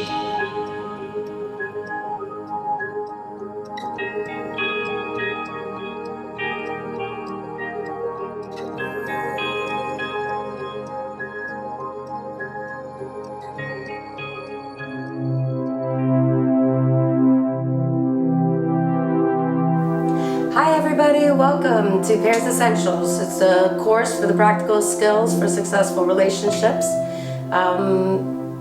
Hi everybody, welcome to Pairs Essentials. It's a course for the practical skills for successful relationships.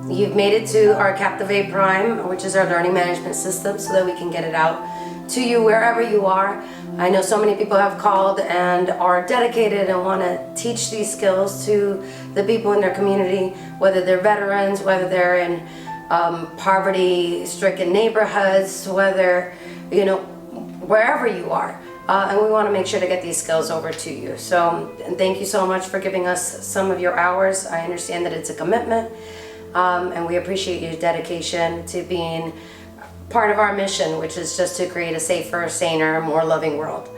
You've made it to our Captivate Prime, which is our learning management system, so that we can get it out to you wherever you are. I know so many people have called and are dedicated and want to teach these skills to the people in their community, whether they're veterans, whether they're in poverty-stricken neighborhoods, whether, wherever you are. And we want to make sure to get these skills over to you. So thank you so much for giving us some of your hours. I understand that it's a commitment, and we appreciate your dedication to being part of our mission, which is just to create a safer, saner, more loving world.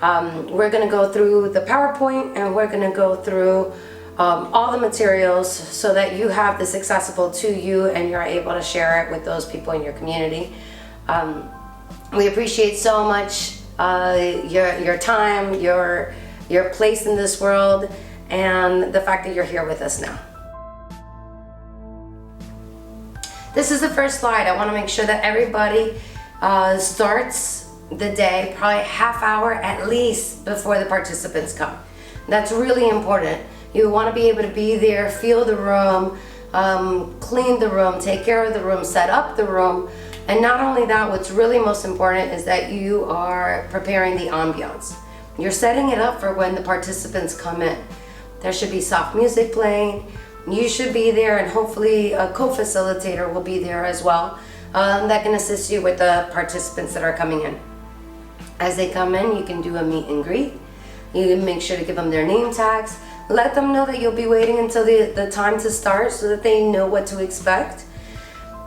We're going to go through the PowerPoint, and we're going to go through all the materials so that you have this accessible to you and you're able to share it with those people in your community. We appreciate so much your time, your place in this world, and the fact that you're here with us now. This is the first slide. I want to make sure that everybody starts the day probably half hour at least before the participants come. That's really important. You want to be able to be there, feel the room, clean the room, take care of the room, set up the room. And not only that, what's really most important is that you are preparing the ambiance. You're setting it up for when the participants come in. There should be soft music playing. You should be there, and hopefully a co-facilitator will be there as well that can assist you with the participants that are coming in. As they come in, you can do a meet and greet. You can make sure to give them their name tags. Let them know that you'll be waiting until the time to start so that they know what to expect.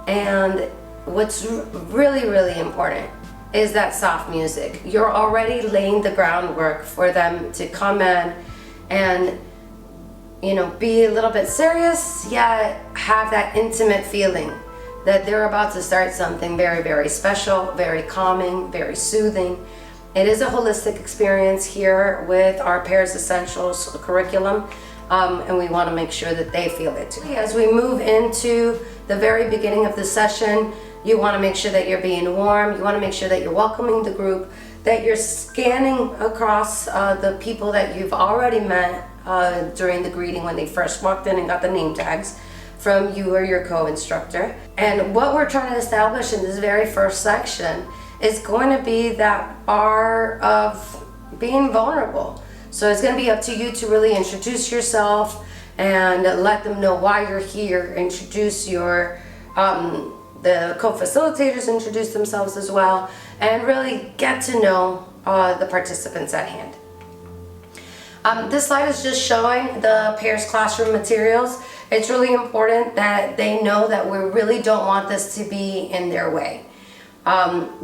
And what's really, really important is that soft music. You're already laying the groundwork for them to come in and, be a little bit serious, yet have that intimate feeling that they're about to start something very, very special, very calming, very soothing. It is a holistic experience here with our Pairs Essentials curriculum, and we want to make sure that they feel it too. As we move into the very beginning of the session, you want to make sure that you're being warm. You want to make sure that you're welcoming the group, that you're scanning across the people that you've already met during the greeting when they first walked in and got the name tags from you or your co-instructor. And what we're trying to establish in this very first section is going to be that bar of being vulnerable. So it's going to be up to you to really introduce yourself and let them know why you're here. Introduce your the co-facilitators introduce themselves as well, and really get to know the participants at hand. This slide is just showing the Pairs classroom materials. It's really important that they know that we really don't want this to be in their way.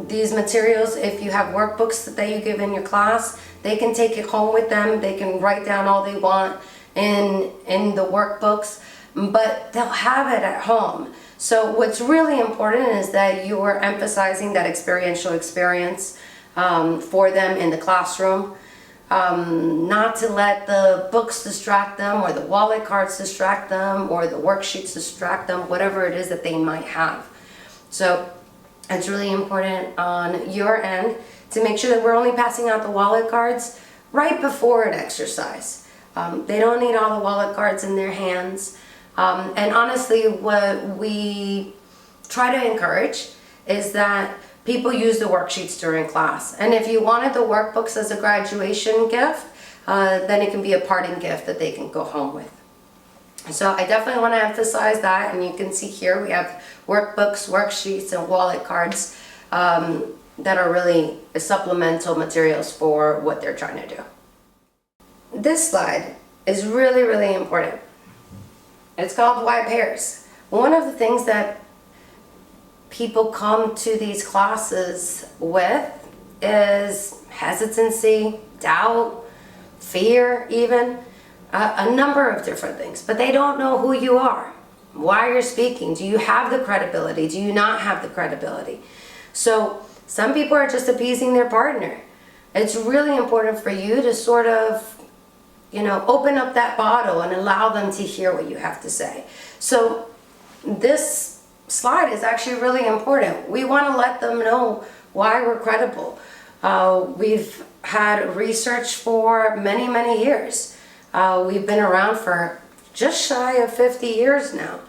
These materials, if you have workbooks that you give in your class, they can take it home with them. They can write down all they want in the workbooks, but they'll have it at home. So what's really important is that you are emphasizing that experiential experience for them in the classroom. Not to let the books distract them, or the wallet cards distract them, or the worksheets distract them, whatever it is that they might have. So it's really important on your end to make sure that we're only passing out the wallet cards right before an exercise. They don't need all the wallet cards in their hands. And honestly, what we try to encourage is that people use the worksheets during class. And if you wanted the workbooks as a graduation gift, then it can be a parting gift that they can go home with. So I definitely want to emphasize that, and you can see here we have workbooks, worksheets, and wallet cards that are really supplemental materials for what they're trying to do. This slide is really, really important. It's called Why Pairs. One of the things that people come to these classes with is hesitancy, doubt, fear even, a number of different things, but they don't know who you are. why you're speaking. Do you have the credibility? Do you not have the credibility? So some people are just appeasing their partner. It's really important for you to sort of, open up that bottle and allow them to hear what you have to say. So this slide is actually really important. We want to let them know why we're credible. We've had research for many, many years. We've been around for just shy of 50 years now.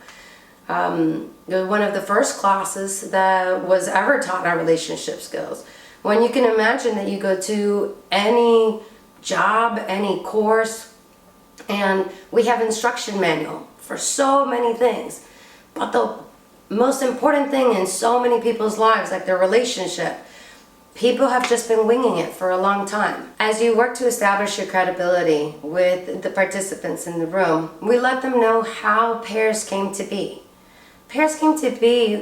One of the first classes that was ever taught on relationship skills. When you can imagine that you go to any job, any course, and we have instruction manual for so many things. But the most important thing in so many people's lives, like their relationship, people have just been winging it for a long time. As you work to establish your credibility with the participants in the room, we let them know how pairs came to be. Pairs came to be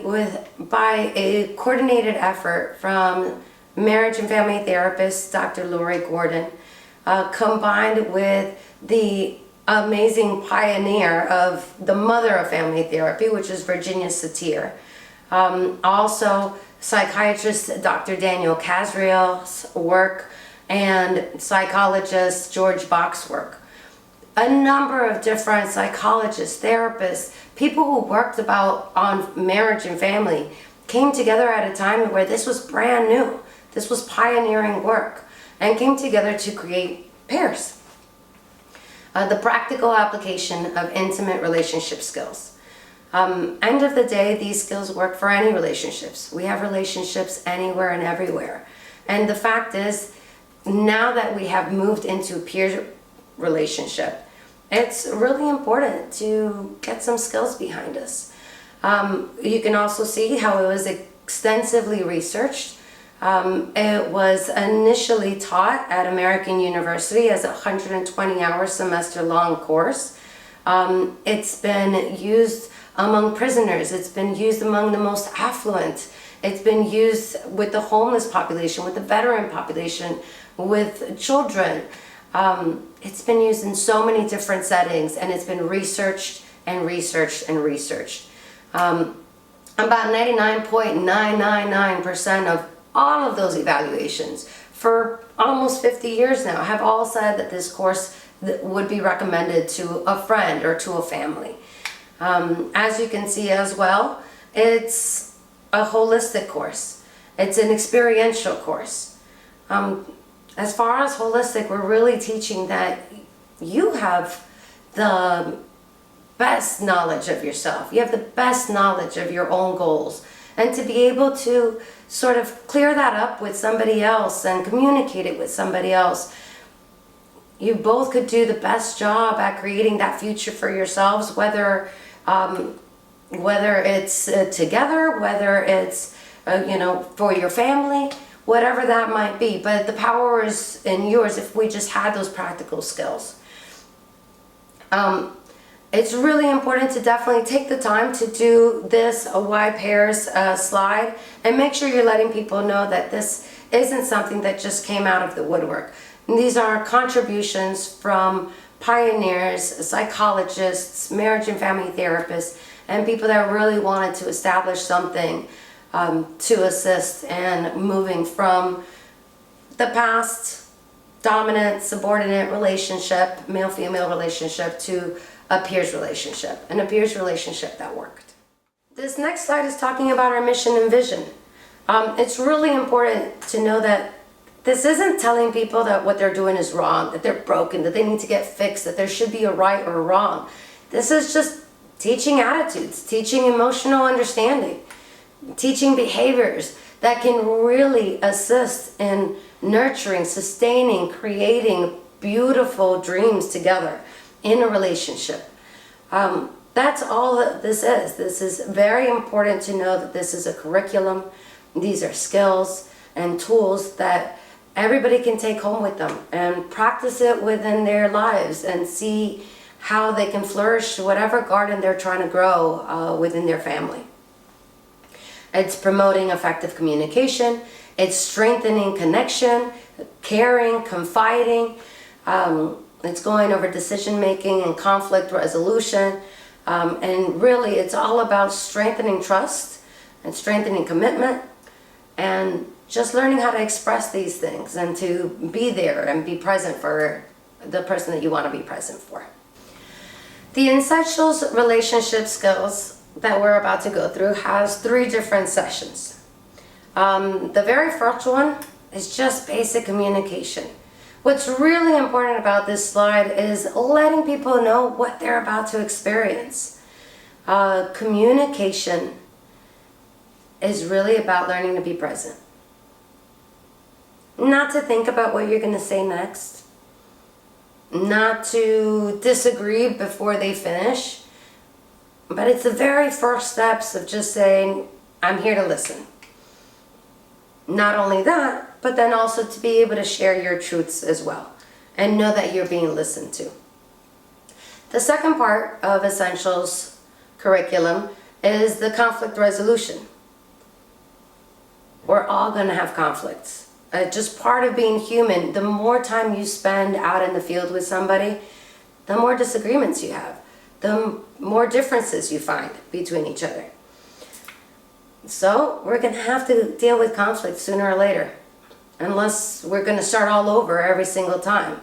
by a coordinated effort from marriage and family therapist Dr. Lori Gordon, combined with the amazing pioneer of the mother of family therapy, which is Virginia Satir. Also, psychiatrist Dr. Daniel Casriel's work and psychologist George Bach's work. A number of different psychologists, therapists, people who worked on marriage and family came together at a time where this was brand new. This was pioneering work and came together to create pairs. The practical application of intimate relationship skills. End of the day, these skills work for any relationships. We have relationships anywhere and everywhere. And the fact is, now that we have moved into peer relationship, it's really important to get some skills behind us. You can also see how it was extensively researched. It was initially taught at American University as a 120-hour semester-long course. It's been used among prisoners. It's been used among the most affluent. It's been used with the homeless population, with the veteran population, with children. It's been used in so many different settings, and it's been researched and researched and researched. About 99.999% of all of those evaluations for almost 50 years now have all said that this course would be recommended to a friend or to a family. As you can see as well, it's a holistic course. It's an experiential course. As far as holistic, we're really teaching that you have the best knowledge of yourself. You have the best knowledge of your own goals. And to be able to sort of clear that up with somebody else and communicate it with somebody else, you both could do the best job at creating that future for yourselves, whether it's together, whether it's for your family, whatever that might be. But the power is in yours if we just had those practical skills. It's really important to definitely take the time to do this why pairs slide, and make sure you're letting people know that this isn't something that just came out of the woodwork. And these are contributions from pioneers, psychologists, marriage and family therapists, and people that really wanted to establish something to assist in moving from the past dominant, subordinate relationship, male-female relationship, to a peers relationship, and a peers relationship that worked. This next slide is talking about our mission and vision. It's really important to know that this isn't telling people that what they're doing is wrong, that they're broken, that they need to get fixed, that there should be a right or a wrong. This is just teaching attitudes, teaching emotional understanding, teaching behaviors that can really assist in nurturing, sustaining, creating beautiful dreams together in a relationship. That's all that this is. This is very important to know that this is a curriculum. These are skills and tools that everybody can take home with them and practice it within their lives and see how they can flourish whatever garden they're trying to grow within their family. It's promoting effective communication. It's strengthening connection, caring, confiding. It's going over decision making and conflict resolution. And really, it's all about strengthening trust and strengthening commitment and just learning how to express these things and to be there and be present for the person that you want to be present for. The Essentials relationship skills that we're about to go through has 3 different sessions. The very first one is just basic communication. What's really important about this slide is letting people know what they're about to experience. Communication is really about learning to be present. Not to think about what you're going to say next. Not to disagree before they finish. But it's the very first steps of just saying, I'm here to listen. Not only that, but then also to be able to share your truths as well and know that you're being listened to. The second part of Essentials curriculum is the conflict resolution. We're all going to have conflicts. Just part of being human. The more time you spend out in the field with somebody, the more disagreements you have, the more differences you find between each other. So we're going to have to deal with conflict sooner or later, unless we're going to start all over every single time.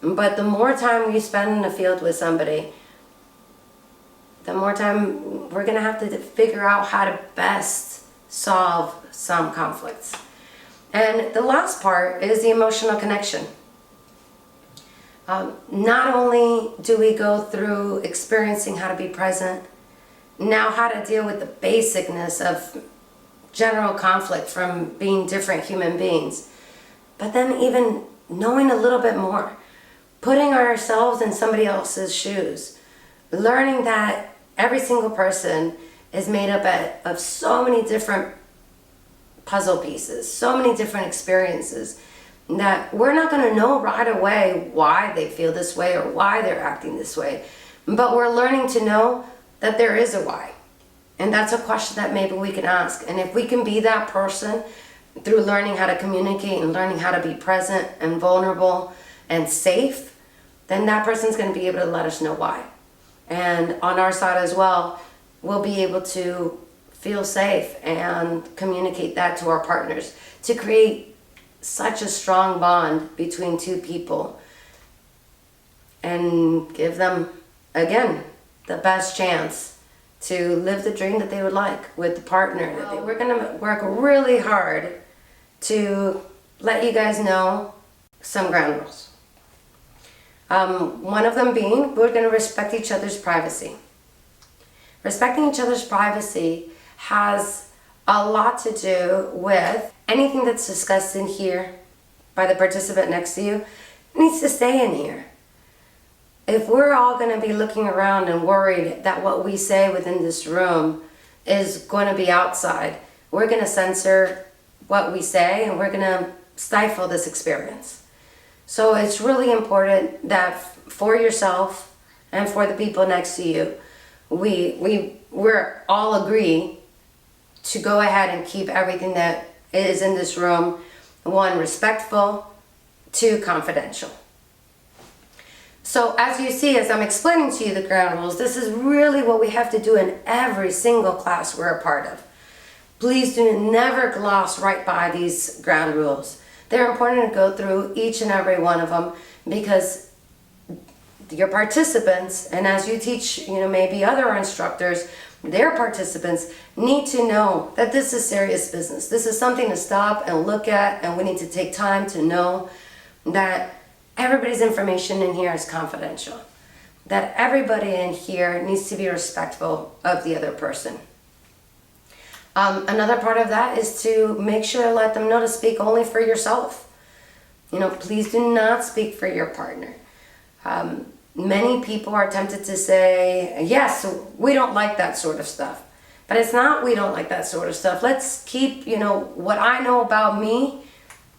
But the more time you spend in the field with somebody, the more time we're going to have to figure out how to best solve some conflicts. And the last part is the emotional connection. Not only do we go through experiencing how to be present, now how to deal with the basicness of general conflict from being different human beings, but then even knowing a little bit more, putting ourselves in somebody else's shoes, learning that every single person is made up of so many different puzzle pieces, so many different experiences, that we're not going to know right away why they feel this way or why they're acting this way, but we're learning to know that there is a why. And that's a question that maybe we can ask. And if we can be that person through learning how to communicate and learning how to be present and vulnerable and safe, then that person's going to be able to let us know why. And on our side as well, we'll be able to feel safe and communicate that to our partners to create such a strong bond between two people and give them, again, the best chance to live the dream that they would like with the partner. We're going to work really hard to let you guys know some ground rules. One of them being, we're going to respect each other's privacy. Respecting each other's privacy has a lot to do with anything that's discussed in here by the participant next to you needs to stay in here. If we're all going to be looking around and worried that what we say within this room is going to be outside, we're going to censor what we say and we're going to stifle this experience. So it's really important that for yourself and for the people next to you, we're all agree to go ahead and keep everything that is in this room, 1, respectful, 2, confidential. So as you see, as I'm explaining to you the ground rules, this is really what we have to do in every single class we're a part of. Please do never gloss right by these ground rules. They're important to go through each and every one of them because your participants, and as you teach, maybe other instructors, their participants need to know that this is serious business. This is something to stop and look at, and we need to take time to know that everybody's information in here is confidential. That everybody in here needs to be respectful of the other person. Another part of that is to make sure to let them know to speak only for yourself. Please do not speak for your partner. Many people are tempted to say, yes, we don't like that sort of stuff. But it's not we don't like that sort of stuff. Let's keep, what I know about me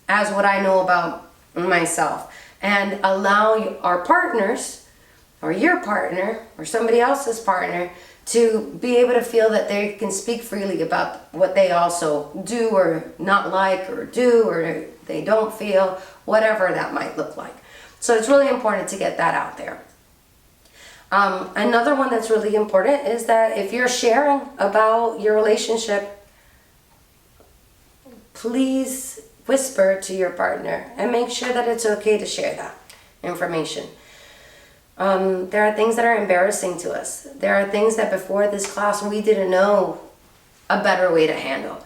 as what I know about myself. And allow our partners, or your partner, or somebody else's partner, to be able to feel that they can speak freely about what they also do or not like, or do, or they don't feel, whatever that might look like. So it's really important to get that out there. Another one that's really important is that if you're sharing about your relationship, please whisper to your partner and make sure that it's okay to share that information. There are things that are embarrassing to us. There are things that before this class we didn't know a better way to handle.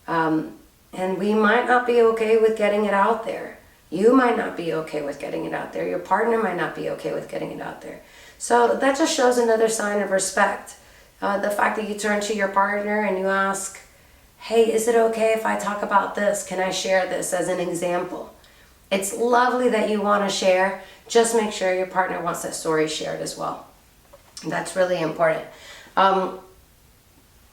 And we might not be okay with getting it out there. You might not be okay with getting it out there. Your partner might not be okay with getting it out there. So that just shows another sign of respect. The fact that you turn to your partner and you ask, hey, is it okay if I talk about this? Can I share this as an example? It's lovely that you want to share. Just make sure your partner wants that story shared as well. That's really important.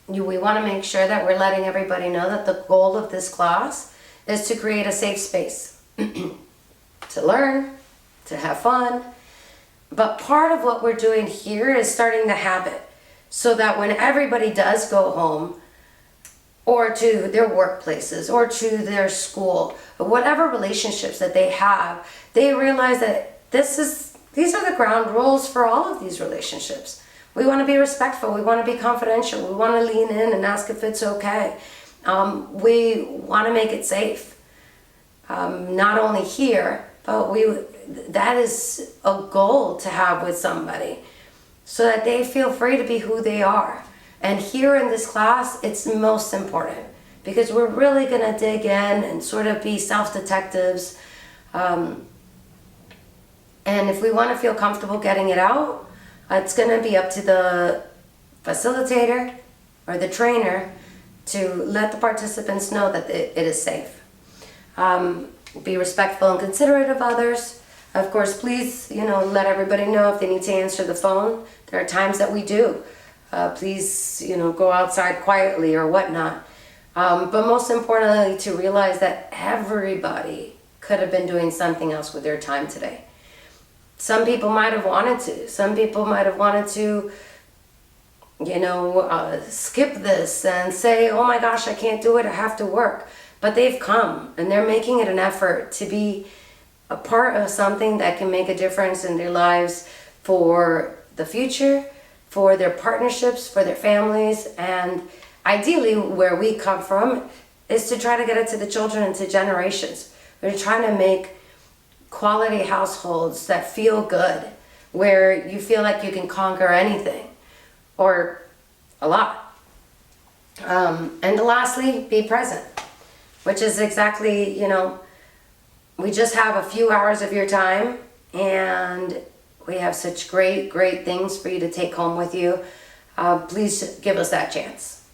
We want to make sure that we're letting everybody know that the goal of this class is to create a safe space to learn, to have fun. But part of what we're doing here is starting the habit so that when everybody does go home or to their workplaces or to their school, whatever relationships that they have, they realize that these are the ground rules for all of these relationships. We want to be respectful. We want to be confidential. We want to lean in and ask if it's okay. We want to make it safe. Not only here, but that is a goal to have with somebody so that they feel free to be who they are. And here in this class, it's most important because we're really going to dig in and sort of be self-detectives. And if we want to feel comfortable getting it out, it's going to be up to the facilitator or the trainer to let the participants know that it is safe. Be respectful and considerate of others. Of course, please, let everybody know if they need to answer the phone. There are times that we do. Please, go outside quietly or whatnot. But most importantly, to realize that everybody could have been doing something else with their time today. Some people might have wanted to. Some people might have wanted to, skip this and say, oh my gosh, I can't do it, I have to work. But they've come and they're making it an effort to be a part of something that can make a difference in their lives for the future, for their partnerships, for their families, and ideally where we come from is to try to get it to the children and to generations. We're trying to make quality households that feel good, where you feel like you can conquer anything or a lot. And lastly, be present, which is exactly, we just have a few hours of your time and we have such great things for you to take home with you. Please give us that chance.